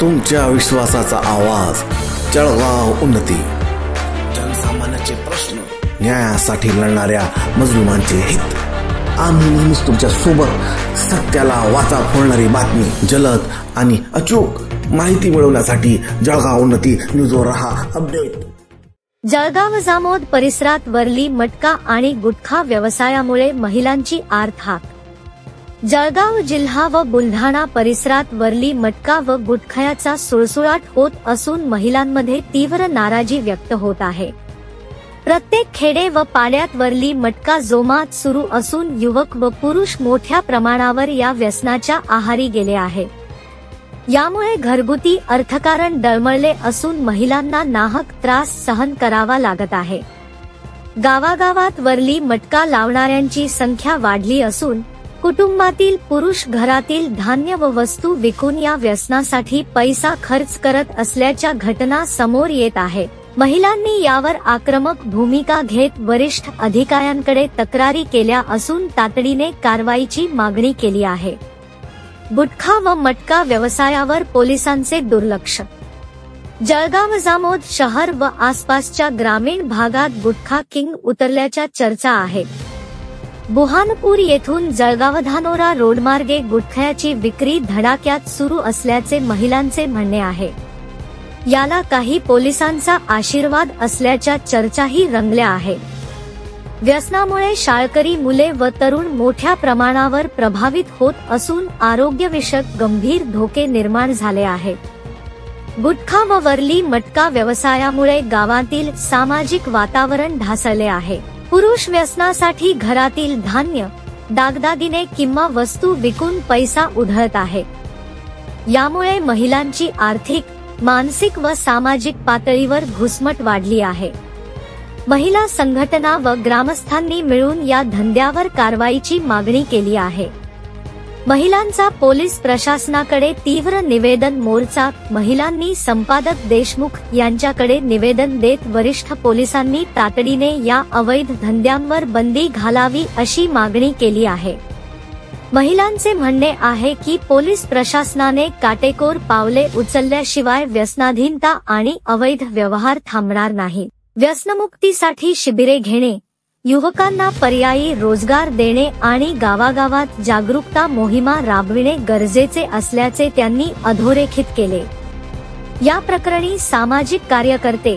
तुमच्या विश्वासाचा आवाज, जळगाव उन्नती। जनसामान्याचे प्रश्न, न्यायासाठी लढणाऱ्या मजलुमांचे हित। आम्ही नेहमीच तुमच्या सोबत। सत्याला वाचा फोडणारी बातमी, जलद आणि अचूक माहिती मिळवण्यासाठी जळगाव उन्नती न्यूजवर रहा अपडेट। जळगाव जामोद परिसरात वरली मटका आणि गुटखा व्यवसायामुळे महिलांची आर्तहाक। जळगाव जिल्हा व बुलढाणा परिसरात वरली मटका व गुटख्याचा सुळसुळाट होत असून महिलांमध्ये तीव्र नाराजी व्यक्त होत आहे। प्रत्येक खेडे व पाड्यात वरली मटका जोमात सुरू असून युवक व पुरुष मोठ्या प्रमाणावर या व्यसनाच्या आहारी गेले आहे। यामुळे घरगुती अर्थकारण डळमळले असून महिलांना नाहक त्रास सहन करावा लागत आहे। गावागावात वरली मटका लावणाऱ्यांची संख्या वाढली असून कुटुंबातील पुरुष घरातील धान्य व वस्तू विकून या व्यसनासाठी पैसा खर्च करत असल्याच्या घटना समोर येत आहेत। महिलांनी यावर आक्रमक भूमिका घेत वरिष्ठ अधिकाऱ्यांकडे तक्रारी केल्या असून तातडीने कारवाईची मागणी केली आहे। गुटखा व मटका व्यवसायावर पोलिसांचे दुर्लक्ष। जळगाव जामोद शहर व आसपासच्या ग्रामीण भागात गुटखा किंग उतरल्याच्या चर्चा आहेत। बुहानपूर येथून जळगाव धानोरा रोडमार्गे गुटख्याची विक्री धडाक्यात सुरू असल्याचे महिलांचे म्हणणे आहे। याला काही पोलिसांचा आशीर्वाद असल्याच्या चर्चाही रंगल्या आहेत। व्यसनामुळे शाळकरी मुले व तरुण मोठ्या प्रमाणावर प्रभावित होत असून आरोग्यविषयक गंभीर धोके निर्माण झाले आहेत। गुटखा व वरली मटका व्यवसायामुळे गावातील सामाजिक वातावरण ढासळले आहे। पुरुष व्यसनासाठी घरातील धान्य, दागदागिने किंवा वस्तू विकून पैसा उधळत आहेत। यामुळे महिलांची आर्थिक, मानसिक व सामाजिक पातळीवर घुसमट वाढली आहे। महिला संघटना व ग्रामस्थांनी मिळून या धंद्यावर कारवाईची मागणी केली आहे। महिलांचा पोलीस प्रशासनाकडे तीव्र निवेदन मोर्चा। महिलांनी संपादक देशमुख यांच्याकडे निवेदन देत वरिष्ठ पोलिसांनी तातडीने या अवैध धंद्यांवर बंदी घालावी अशी मागणी केली आहे। महिलांचे म्हणणे आहे की पोलीस प्रशासनाने काटेकोर पावले उचलल्याशिवाय व्यसनाधीनता आणि अवैध व्यवहार थांबणार नाही। व्यसनमुक्तीसाठी शिबिरे घेणे, युवकांना पर्यायी रोजगार देणे आणि गावागावात जागरूकता मोहिमा राबविणे गरजेचे असल्याचे त्यांनी अधोरेखित केले। या प्रकरणी सामाजिक कार्यकर्ते,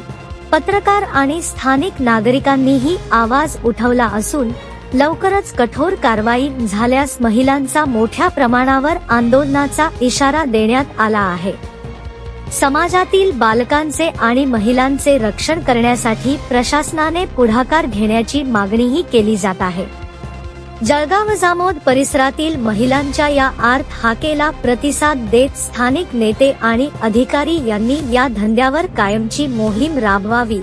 पत्रकार आणि स्थानिक नागरिकांनीही आवाज उठवला असून लवकरच कठोर कारवाई झाल्यास महिलांचा मोठ्या प्रमाणावर आंदोलनाचा इशारा देण्यात आला आहे। समाजातील बालकांचे आणि महिलांचे रक्षण करण्यासाठी प्रशासनाने पुढाकार घेण्याची मागणीही केली जात आहे। जळगाव जामोद परिसरातील महिलांच्या या आर्तहाकेला प्रतिसाद देत स्थानिक नेते आणि अधिकारी यांनी या धंद्यावर कायमची मोहीम राबवावी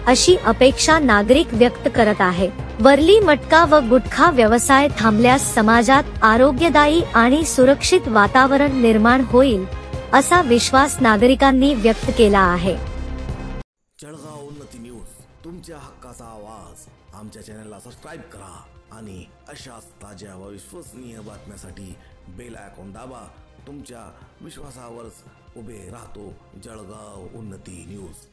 अशी अपेक्षा नागरिक व्यक्त करत आहेत। वरली मटका व गुटखा व्यवसाय थांबल्यास समाजात आरोग्यदायी आणि सुरक्षित वातावरण निर्माण होईल असा विश्वास नागरिकांनी व्यक्त केला आहे। जळगाव उन्नती न्यूज, तुमच्या हक्काचा आवाज। आमच्या चॅनलला सबस्क्राइब करा आणि अशाच ताज्या व विश्वसनीय बातम्यांसाठी बेल आयकॉन दाबा। तुमच्या विश्वासावरच उभे राहतो जळगाव उन्नती न्यूज।